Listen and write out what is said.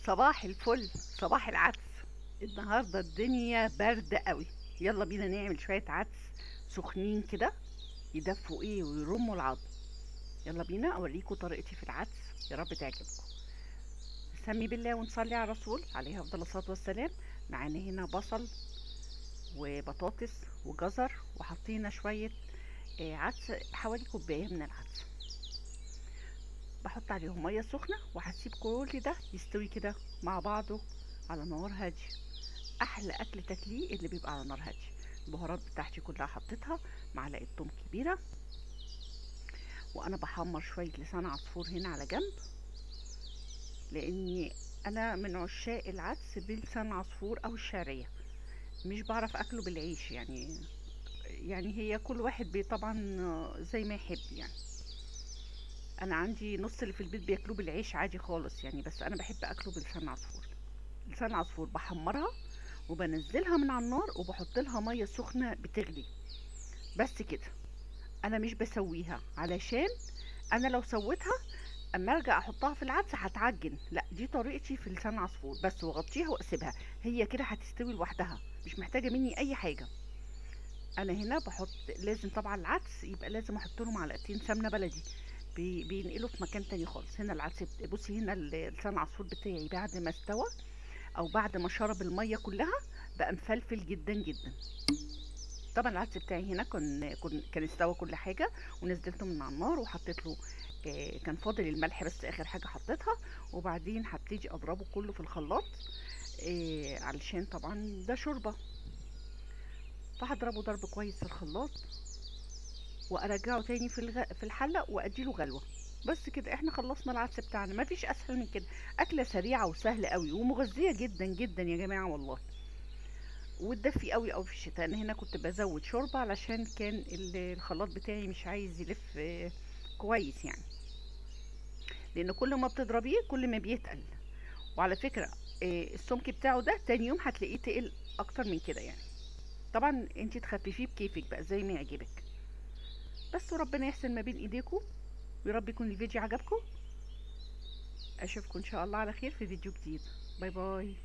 صباح الفل، صباح العدس. النهارده الدنيا برد قوي. يلا بينا نعمل شويه عدس سخنين كده، يدفوا ايه ويرموا العظم. يلا بينا اوريكم طريقتي في العدس، يا رب تعجبكم. نسمي بالله ونصلي على الرسول عليه افضل الصلاه والسلام. معانا هنا بصل وبطاطس وجزر، وحطينا شويه عدس، حوالي كوبايه من العدس. بحط عليهم ميه سخنه وهسيب كل ده يستوي كده مع بعضه على نار هاديه. احلى اكل تاكليه اللي بيبقى على نار هاديه. البهارات بتاعتي كلها حطيتها، معلقه توم كبيره، وانا بحمر شويه لسان عصفور هنا على جنب، لاني انا من عشاق العدس بلسان عصفور او الشعريه. مش بعرف اكله بالعيش يعني هي كل واحد طبعا زي ما يحب يعني. انا عندي نص اللي في البيت بياكلوه بالعيش عادي خالص يعني، بس انا بحب اكله بلسان عصفور. لسان عصفور بحمرها وبنزلها من على النار وبحط لها ميه سخنه بتغلي، بس كده. انا مش بسويها علشان انا لو سويتها اما ارجع احطها في العدس هتعجن، لا دي طريقتي في لسان عصفور بس، واغطيها واسيبها هي كده هتستوي لوحدها، مش محتاجه مني اي حاجه. انا هنا بحط، لازم طبعا العدس يبقى لازم احط له معلقتين سمنه بلدي، بينقله في مكان تاني خالص. هنا العدس بصي هنا لسان العصفور بتاعي بعد ما استوى او بعد ما شرب الميه كلها بقى مفلفل جدا جدا. طبعا العدس بتاعي هنا كان استوى كل حاجه، ونزلته من على النار وحطيت له كان فاضل الملح بس اخر حاجه حطيتها. وبعدين هبتدي اضربه كله في الخلاط، علشان طبعا ده شوربه، فهضربه ضرب كويس في الخلاط وارجعه تاني في الحله واديله غلوه. بس كده احنا خلصنا العدس بتاعنا، مفيش اسهل من كده. اكله سريعه وسهله قوي ومغذيه جدا جدا يا جماعه والله، وتدفي قوي قوي في الشتاء. انا هنا كنت بزود شوربه علشان كان الخلاط بتاعي مش عايز يلف كويس يعني، لان كل ما بتضربيه كل ما بيتقل. وعلى فكره السمك بتاعه ده تاني يوم هتلاقيه تقل اكتر من كده يعني. طبعا انت تخففيه بكيفك بقى زي ما يعجبك. بس وربنا يحسن ما بين ايديكم، ويا رب يكون الفيديو عجبكم. اشوفكم ان شاء الله على خير في فيديو جديد. باي باي.